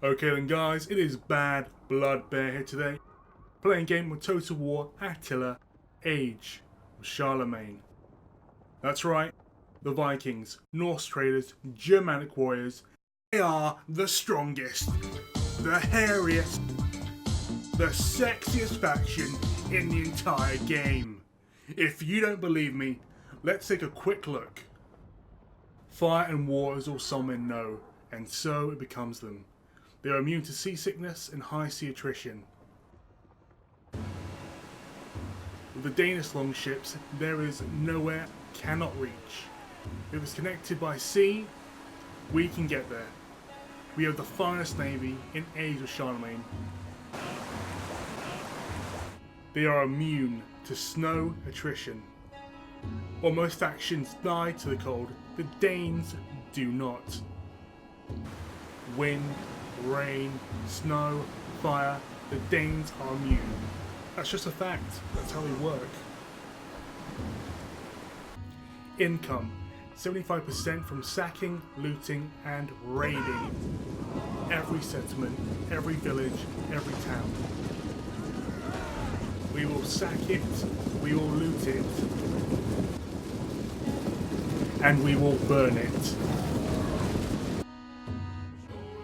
Okay then guys, it is Bad Blood Bear here today, playing a game with Total War Attila, Age of Charlemagne. That's right, the Vikings, Norse traders, Germanic warriors, they are the strongest, the hairiest, the sexiest faction in the entire game. If you don't believe me, let's take a quick look. Fire and war is all some men know, and so it becomes them. They are immune to seasickness and high sea attrition. With the Danish longships, there is nowhere cannot reach. If it's connected by sea, we can get there. We have the finest navy in Age of Charlemagne. They are immune to snow attrition. While most factions die to the cold, the Danes do not. Wind, rain, snow, fire, the Danes are immune. That's just a fact. That's how they work. Income, 75% from sacking, looting and raiding. Every settlement, every village, every town. We will sack it, we will loot it, and we will burn it.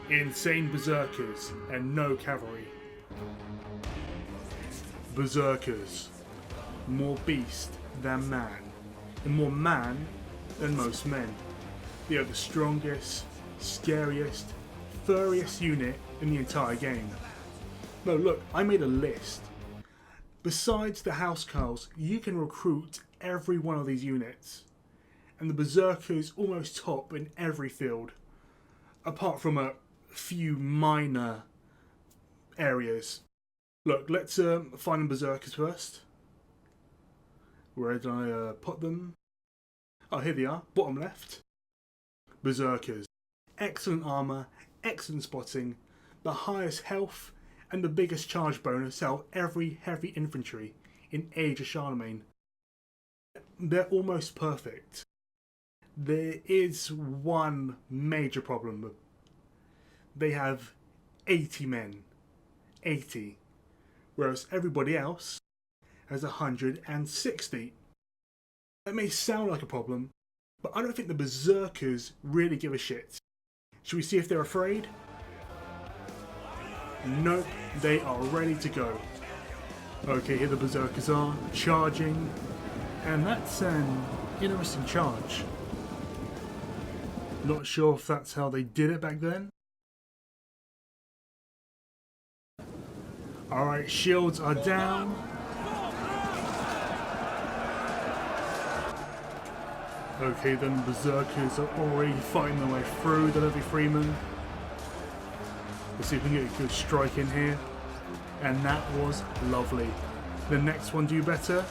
Insane berserkers and no cavalry. Berserkers, more beast than man, and more man than most men. They are the strongest, scariest, furriest unit in the entire game. No, look, I made a list. Besides the housecarls, you can recruit every one of these units, and the berserkers almost top in every field, apart from a few minor areas. Look, let's find the berserkers first. Where did I put them? Oh, here they are, bottom left. Berserkers. Excellent armour, excellent spotting, the highest health, and the biggest charge bonus out of every heavy infantry in Age of Charlemagne. They're almost perfect. There is one major problem. They have 80 men. 80. Whereas everybody else has 160. That may sound like a problem, but I don't think the berserkers really give a shit. Should we see if they're afraid? Nope, they are ready to go. Okay, here the berserkers are, charging, and that's an interesting charge. Not sure if that's how they did it back then. Alright, shields are down. Okay, then berserkers are already fighting their way through the levy freemen. Let's see if we can get a good strike in here. And that was lovely. The next one do better.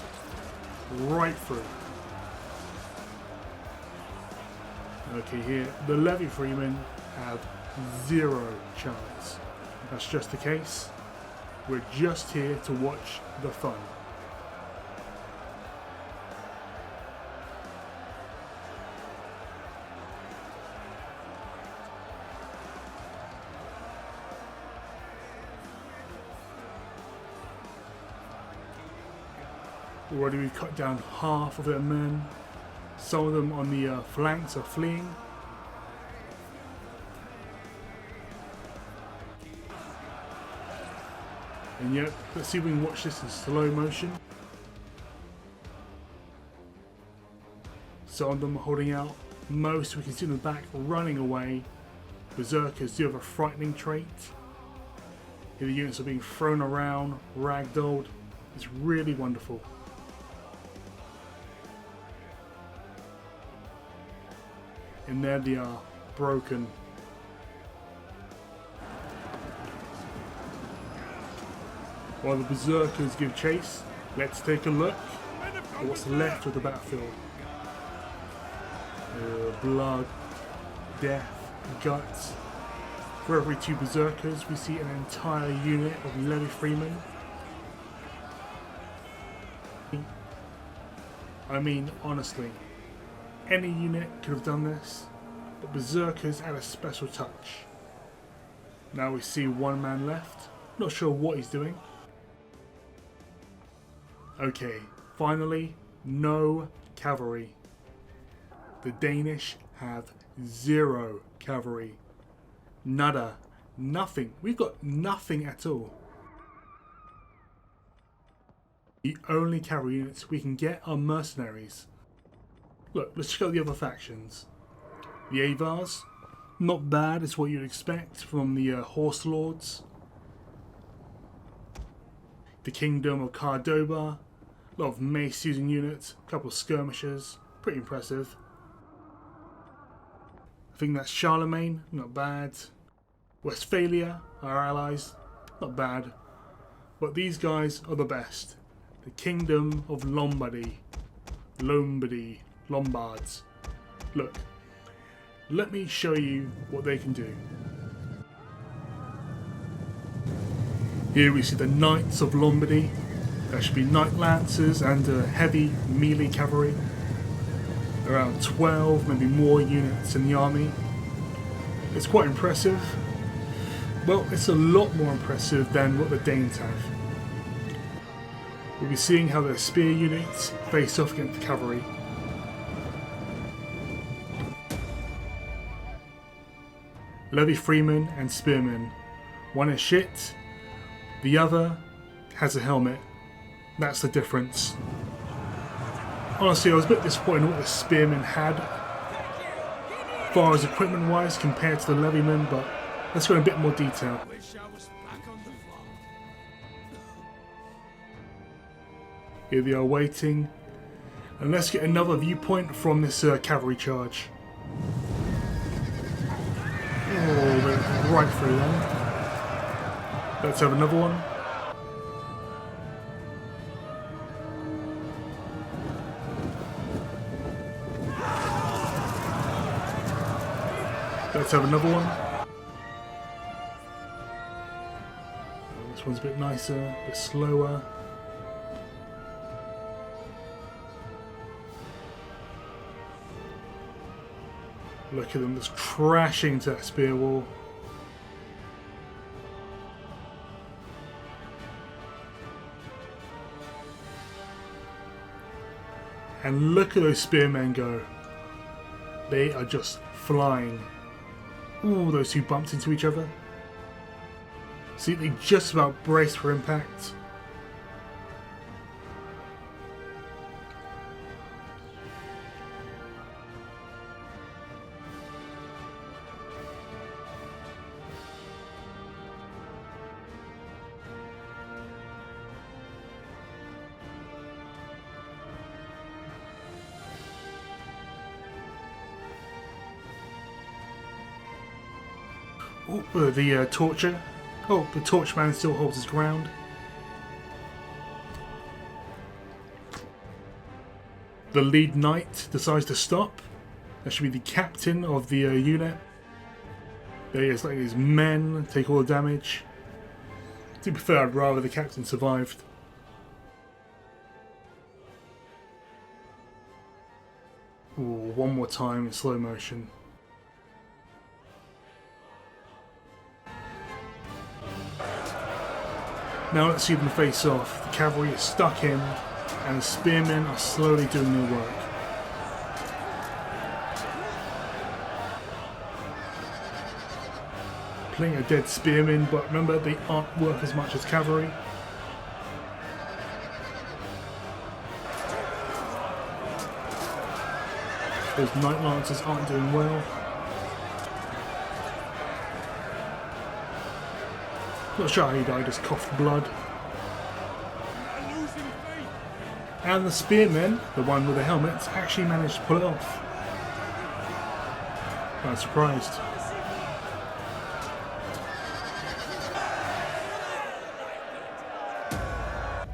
Right through. Okay, here the levy freemen have zero chance. That's just the case. We're just here to watch the fun. Already we've cut down half of their men. Some of them on the flanks are fleeing. And yet, let's see if we can watch this in slow motion. Some of them are holding out. Most we can see in the back running away. Berserkers do have a frightening trait. Here the units are being thrown around, ragdolled. It's really wonderful. And there they are, broken. While the berserkers give chase, let's take a look at what's left of the battlefield. Blood, death, guts. For every 2 berserkers, we see an entire unit of levy freemen. I mean, honestly, any unit could have done this, but berserkers add a special touch. Now we see one man left. Not sure what he's doing. Okay, finally, no cavalry. The Danish have 0 cavalry. Nada. Nothing. We've got nothing at all. The only cavalry units we can get are mercenaries. Look, let's check out the other factions. The Avars, not bad, is what you'd expect from the Horse Lords. The Kingdom of Cordoba, a lot of mace using units, a couple of skirmishers, pretty impressive. I think that's Charlemagne, not bad. Westphalia, our allies, not bad. But these guys are the best. The Kingdom of Lombardy. Lombards. Look, let me show you what they can do. Here we see the Knights of Lombardy. There should be Knight Lancers and heavy melee cavalry. Around 12, maybe more units in the army. It's quite impressive. Well, it's a lot more impressive than what the Danes have. We'll be seeing how their spear units face off against the cavalry. Levy Freeman and Spearmen. One is shit, the other has a helmet. That's the difference. Honestly, I was a bit disappointed in what the Spearmen had, as far as equipment wise, compared to the Levymen, but let's go in a bit more detail. Here they are waiting, and let's get another viewpoint from this cavalry charge. Oh, they're right through them. Let's have another one. Let's have another one. Oh, this one's a bit nicer, a bit slower. Look at them just crashing into that spear wall. And look at those spearmen go. They are just flying. Ooh, those two bumped into each other. See, they just about braced for impact. Oh, the torture. Oh, the torchman still holds his ground. The lead knight decides to stop. That should be the captain of the unit. There he is, letting his men take all the damage. To be fair, I'd rather the captain survived. Ooh, one more time in slow motion. Now let's see them face off. The cavalry is stuck in, and the spearmen are slowly doing their work. Playing a dead spearmen, but remember they aren't worth as much as cavalry. Those Knight Lancers aren't doing well. Not sure how he died, just coughed blood. And the spearmen, the one with the helmets, actually managed to pull it off. I was surprised.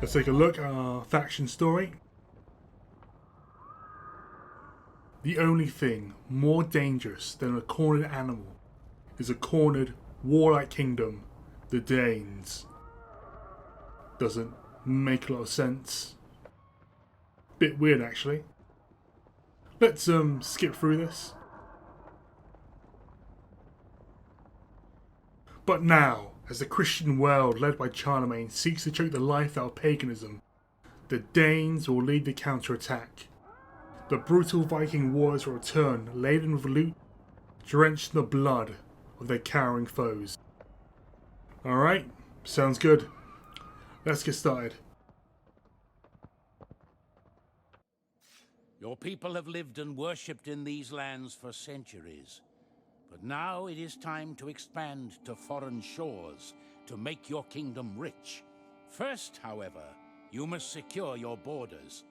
Let's take a look at our faction story. The only thing more dangerous than a cornered animal is a cornered, warlike kingdom. The Danes. Doesn't make a lot of sense. Bit weird actually. Let's skip through this. But now, as the Christian world led by Charlemagne seeks to choke the life out of paganism, the Danes will lead the counterattack. The brutal Viking warriors will return laden with loot, drenched in the blood of their cowering foes. Alright, sounds good. Let's get started. Your people have lived and worshipped in these lands for centuries. But now it is time to expand to foreign shores to make your kingdom rich. First, however, you must secure your borders.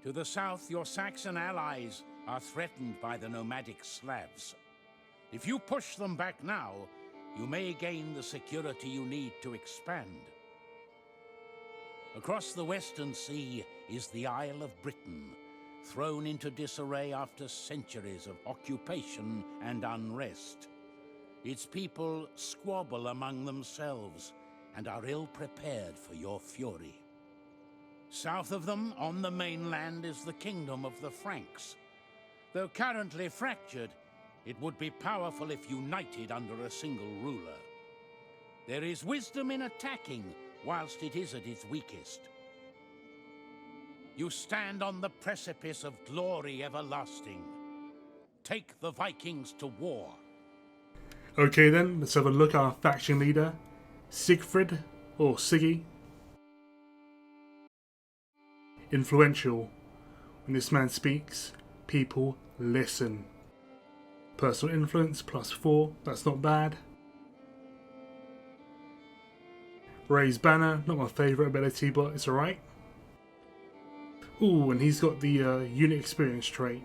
To the south, your Saxon allies are threatened by the nomadic Slavs. If you push them back now, you may gain the security you need to expand. Across the Western Sea is the Isle of Britain, thrown into disarray after centuries of occupation and unrest. Its people squabble among themselves and are ill-prepared for your fury. South of them, on the mainland, is the kingdom of the Franks. Though currently fractured, it would be powerful if united under a single ruler. There is wisdom in attacking whilst it is at its weakest. You stand on the precipice of glory everlasting. Take the Vikings to war. Okay then, let's have a look at our faction leader, Siegfried, or Siggy. Influential. When this man speaks, people listen. Personal influence +4, that's not bad. Raise banner, not my favourite ability, but it's alright. Ooh, and he's got the unit experience trait.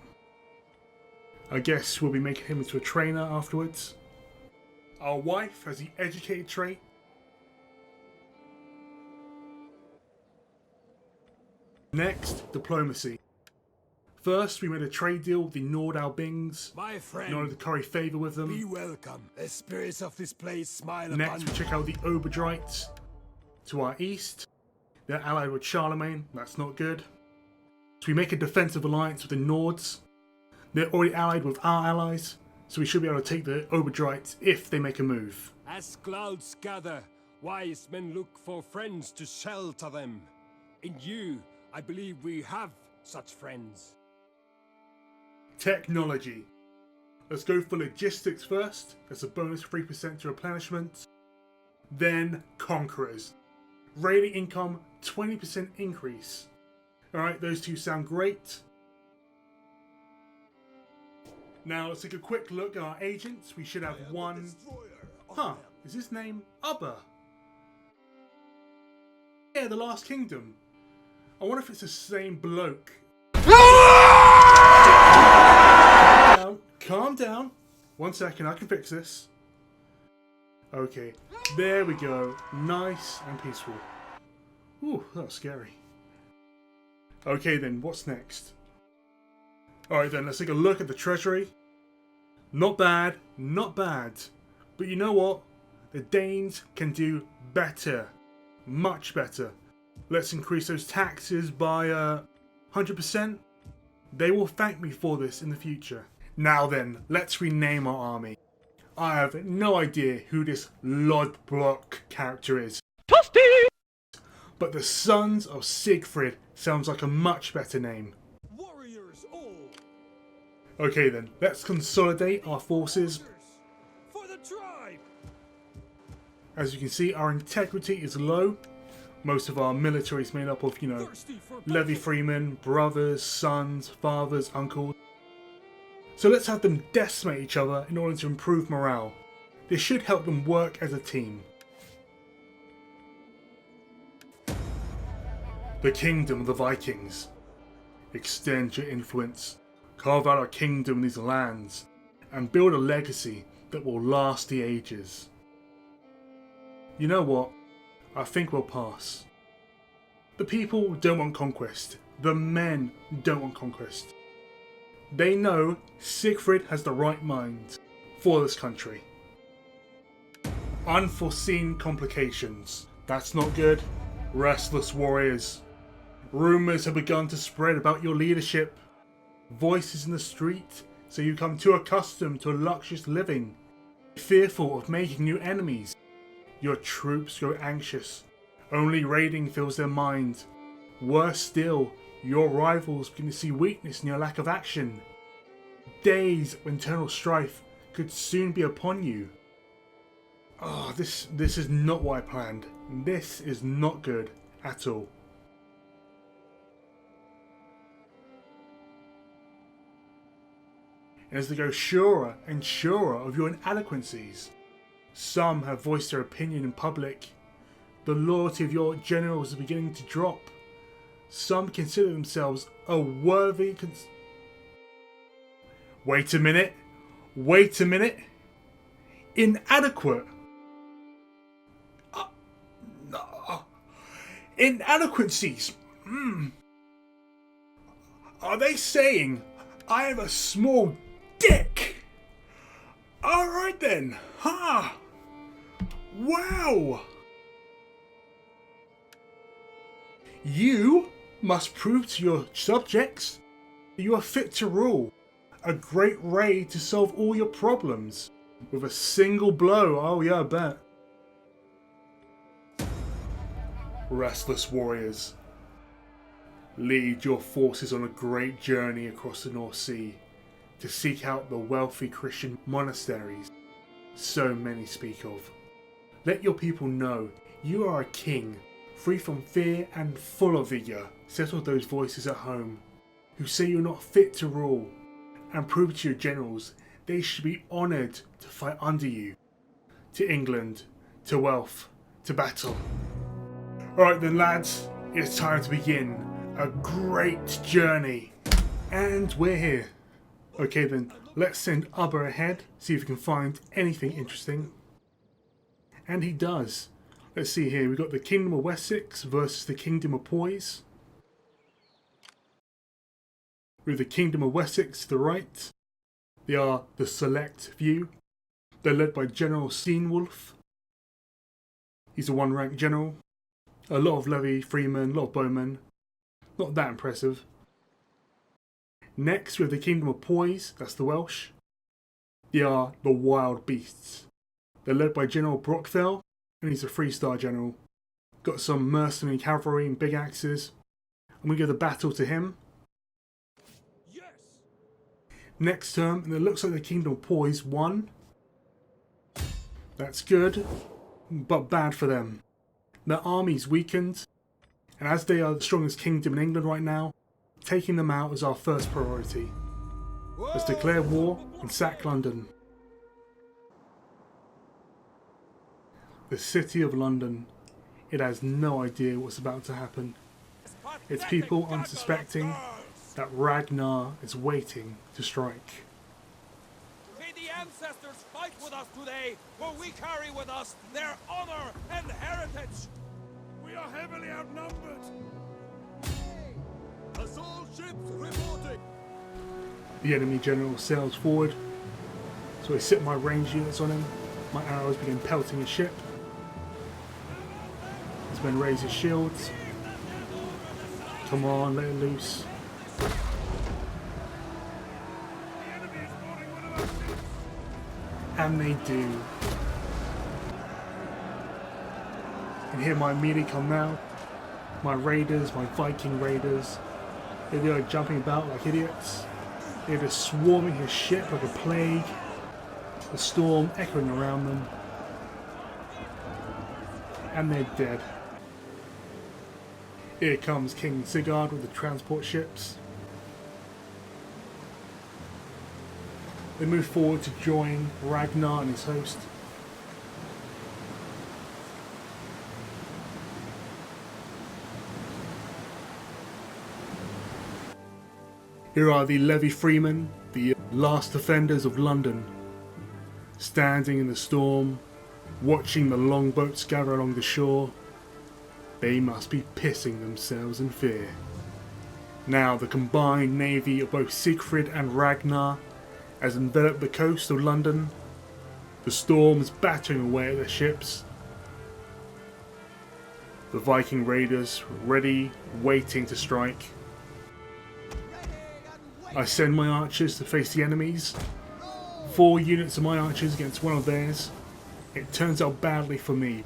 I guess we'll be making him into a trainer afterwards. Our wife has the educated trait. Next, diplomacy. First, we made a trade deal with the Nordalbings My friend, in order to curry favour with them. be welcome. The spirits of this place smile Next, upon we check out the Oberdrites to our east. They're allied with Charlemagne, that's not good. So we make a defensive alliance with the Nords. They're already allied with our allies, so we should be able to take the Oberdrites if they make a move. As clouds gather, wise men look for friends to shelter them. In you, I believe we have such friends. Technology. Let's go for logistics first. That's a bonus 3% to replenishment. Then Conquerors. Raiding income, 20% increase. Alright, those two sound great. Now let's take a quick look at our agents. We should have one. Huh, is his name Ubba? Yeah, the Last Kingdom. I wonder if it's the same bloke. Calm down. 1 second, I can fix this. Okay, there we go. Nice and peaceful. Ooh, that was scary. Okay then, what's next? Alright then, let's take a look at the treasury. Not bad, not bad. But you know what? The Danes can do better. Much better. Let's increase those taxes by 100%. They will thank me for this in the future. Now then, let's rename our army. I have no idea who this Lodbrok character is. Toasty! But the Sons of Siegfried sounds like a much better name. Warriors all! Okay then, let's consolidate our forces. For the tribe! As you can see, our integrity is low. Most of our military is made up of, levy freemen, brothers, sons, fathers, uncles. So let's have them decimate each other in order to improve morale. This should help them work as a team. The Kingdom of the Vikings. Extend your influence, carve out a kingdom in these lands, and build a legacy that will last the ages. You know what? I think we'll pass. The people don't want conquest. The men don't want conquest. They know Siegfried has the right mind for this country. Unforeseen complications. That's not good. Restless warriors. Rumours have begun to spread about your leadership. Voices in the street say you become too accustomed to a luxurious living. fearful of making new enemies. Your troops grow anxious. Only raiding fills their mind. Worse still, your rivals begin to see weakness in your lack of action. Days of internal strife could soon be upon you. Oh, this is not what I planned. This is not good at all. And as they grow surer and surer of your inadequacies, some have voiced their opinion in public. The loyalty of your generals is beginning to drop. Some consider themselves a worthy Wait a minute. Wait a minute. Inadequate. Inadequacies. Are they saying I have a small dick? Alright then. Ha! Wow! You must prove to your subjects that you are fit to rule. A great raid to solve all your problems. With a single blow. Oh yeah, I bet. Restless warriors, lead your forces on a great journey across the North Sea to seek out the wealthy Christian monasteries so many speak of. Let your people know you are a king, free from fear and full of vigour. Settle those voices at home who say you're not fit to rule, and prove to your generals they should be honoured to fight under you. To England, to wealth, to battle. Alright then lads, it's time to begin a great journey. And we're here. Okay then, let's send Ubba ahead, see if we can find anything interesting. And he does. Let's see here, we've got the Kingdom of Wessex versus the Kingdom of Poise. With the Kingdom of Wessex to the right, they are the select few. They're led by General Steenwulf. He's a one-rank general. A lot of levy freemen, a lot of bowmen. Not that impressive. Next we have the Kingdom of Poise, that's the Welsh. They are the wild beasts. They're led by General Brockfell, and he's a 3-star general. Got some mercenary cavalry and big axes. And we give the battle to him. Yes. Next turn, and it looks like the Kingdom of Poise won. That's good, but bad for them. Their army's weakened, and as they are the strongest kingdom in England right now, taking them out is our first priority. Let's declare war and sack London. The city of London, it has no idea what's about to happen. Its people unsuspecting that Ragnar is waiting to strike. May the ancestors fight with us today, for we carry with us their honor and heritage. We are heavily outnumbered. Assault ships reporting. The enemy general sails forward, so I sit my range units on him. My arrows begin pelting his ship. His men raise his shields. Come on, let it loose. And they do. And here my melee come now. My raiders, my Viking raiders. They are jumping about like idiots. They're just swarming his ship like a plague. The storm echoing around them. And they're dead. Here comes King Sigurd with the transport ships. They move forward to join Ragnar and his host. Here are the levy freemen, the last defenders of London, standing in the storm, watching the longboats gather along the shore. They must be pissing themselves in fear. Now the combined navy of both Siegfried and Ragnar has enveloped the coast of London. The storm is battering away at their ships. The Viking raiders ready, waiting to strike. I send my archers to face the enemies. 4 units of my archers against one of theirs. It turns out badly for me.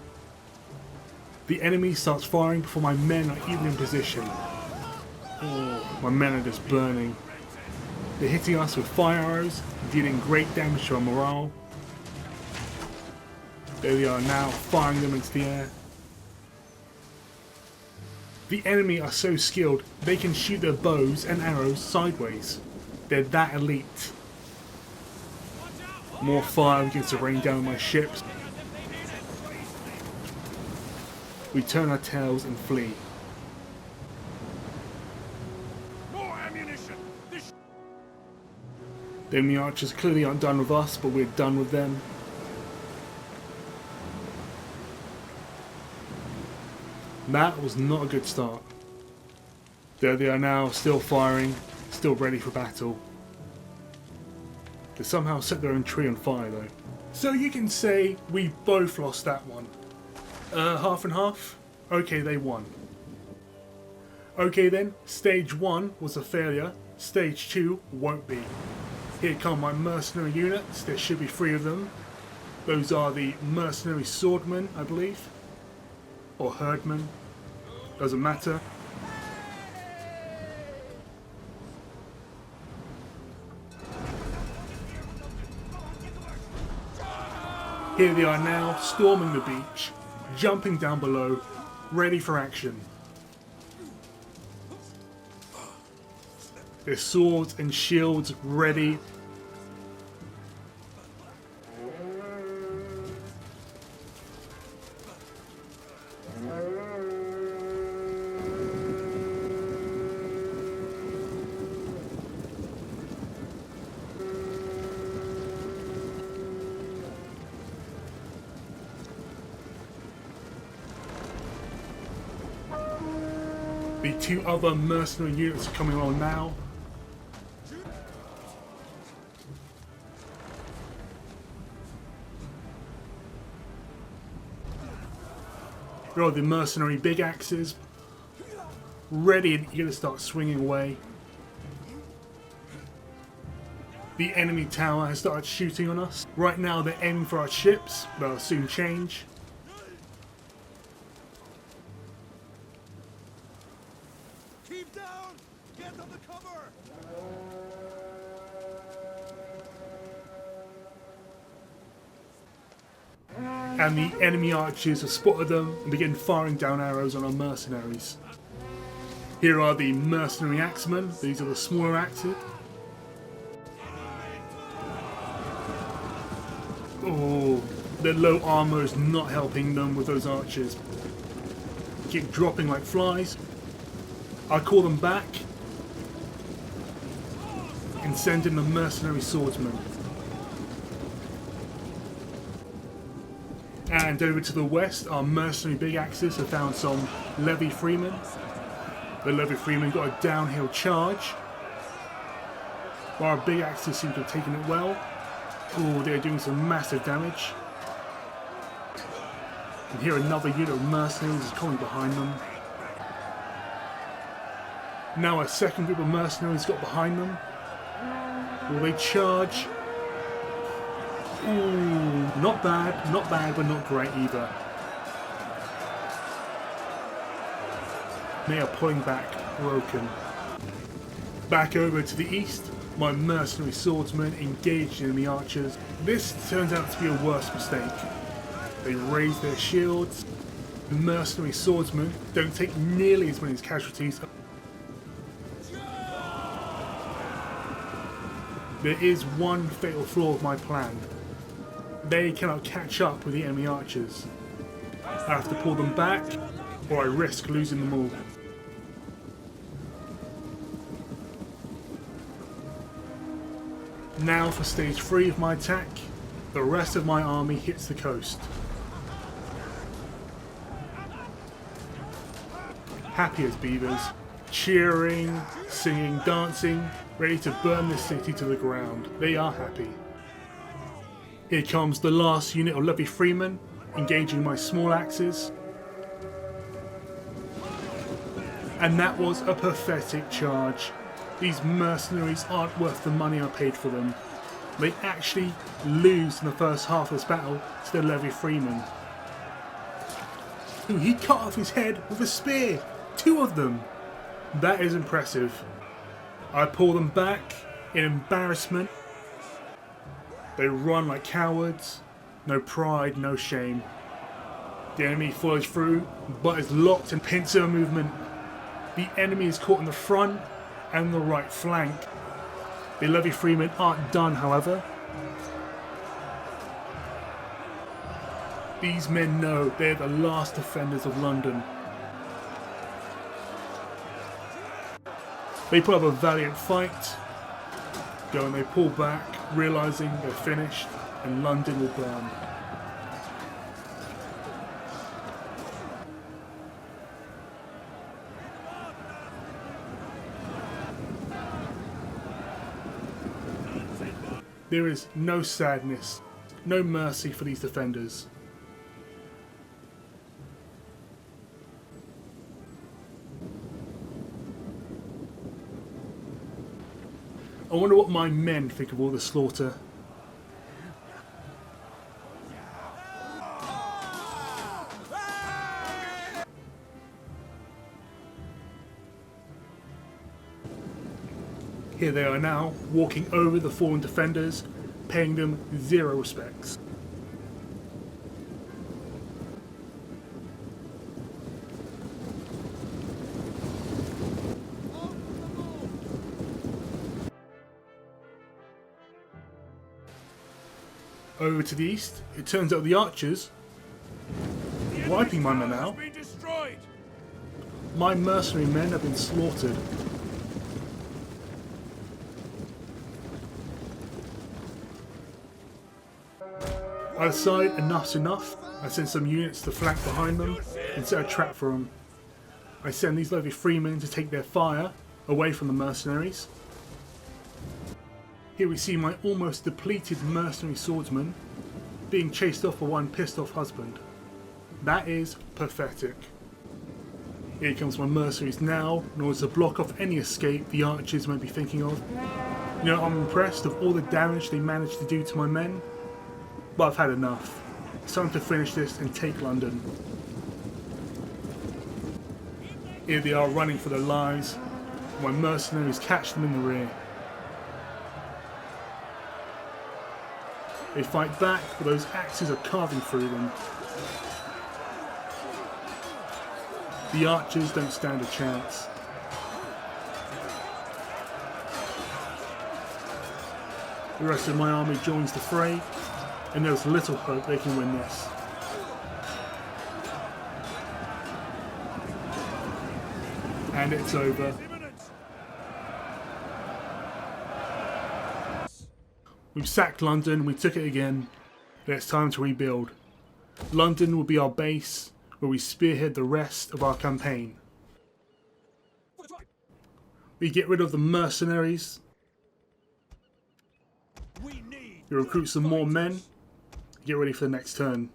The enemy starts firing before my men are even in position. Oh, my men are just burning. They're hitting us with fire arrows, dealing great damage to our morale. There they are now, firing them into the air. The enemy are so skilled, they can shoot their bows and arrows sideways. They're that elite. More fire begins to rain down on my ships. We turn our tails and flee. More ammunition! The enemy archers clearly aren't done with us, but we're done with them. That was not a good start. There they are now, still firing, still ready for battle. They somehow set their own tree on fire though. So you can say we both lost that one. Half and half? Okay, they won. Okay then, stage 1 was a failure, stage 2 won't be. Here come my mercenary units, there should be 3 of them. Those are the mercenary swordmen, I believe. Or herdmen, doesn't matter. Here they are now, storming the beach, jumping down below, ready for action. Their swords and shields ready. The 2 other mercenary units are coming on now. Here are the mercenary big axes, ready and eager to start swinging away. The enemy tower has started shooting on us. Right now they're aiming for our ships, but they'll soon change. Keep down! Get under cover! And the enemy archers have spotted them and begin firing down arrows on our mercenaries. Here are the mercenary axemen, these are the smaller axes. Oh, their low armour is not helping them with those archers. Keep dropping like flies. I call them back and send in the mercenary swordsmen. And over to the west, our mercenary big axes have found some levy freemen. The levy freemen got a downhill charge, while our big axes seem to have taken it well. Oh, they're doing some massive damage. And here another unit of mercenaries is coming behind them. Now a second group of mercenaries got behind them. Will they charge? Ooh, not bad, but not great either. They are pulling back, broken. Back over to the east, my mercenary swordsmen engaged enemy archers. This turns out to be a worse mistake. They raise their shields. The mercenary swordsmen don't take nearly as many casualties. There is one fatal flaw of my plan. They cannot catch up with the enemy archers. I have to pull them back, or I risk losing them all. Now for stage 3 of my attack, the rest of my army hits the coast. Happy as beavers, cheering, singing, dancing, ready to burn this city to the ground. They are happy. Here comes the last unit of levy freemen, engaging my small axes. And that was a pathetic charge. These mercenaries aren't worth the money I paid for them. They actually lose in the first half of this battle to the Levy Freeman. Ooh, he cut off his head with a spear! 2 of them! That is impressive. I pull them back in embarrassment. They run like cowards. No pride, no shame. The enemy follows through, but is locked in pincer movement. The enemy is caught in the front and the right flank. The Levy Freemen aren't done, however. These men know they're the last defenders of London. They put up a valiant fight, go and they pull back, realising they're finished and London will burn. There is no sadness, no mercy for these defenders. I wonder what my men think of all the slaughter. Here they are now, walking over the fallen defenders, paying them 0 respects. Over to the east, it turns out the archers, wiping my men out. My mercenary men have been slaughtered. I decide enough's enough. I send some units to flank behind them and set a trap for them. I send these Levy Freemen to take their fire away from the mercenaries. Here we see my almost depleted mercenary swordsman being chased off by one pissed off husband. That is pathetic. Here comes my mercenaries now in order to block off any escape the archers might be thinking of. You know, I'm impressed of all the damage they managed to do to my men, but I've had enough. It's time to finish this and take London. Here they are running for their lives. My mercenaries catch them in the rear. They fight back, but those axes are carving through them. The archers don't stand a chance. The rest of my army joins the fray, and there's little hope they can win this. And it's over. We've sacked London, we took it again, but it's time to rebuild. London will be our base, where we spearhead the rest of our campaign. We get rid of the mercenaries. We recruit some more men. Get ready for the next turn.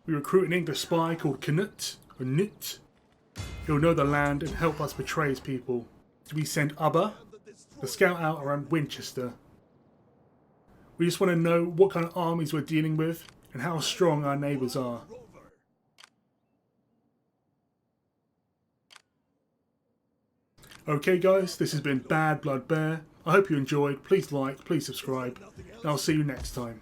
We recruit an English spy called Canute, or Nut. He'll know the land and help us betray his people. We send Ubba to scout out around Winchester. We just want to know what kind of armies we're dealing with and how strong our neighbours are. Okay guys, this has been Bad Blood Bear. I hope you enjoyed. Please like, please subscribe, and I'll see you next time.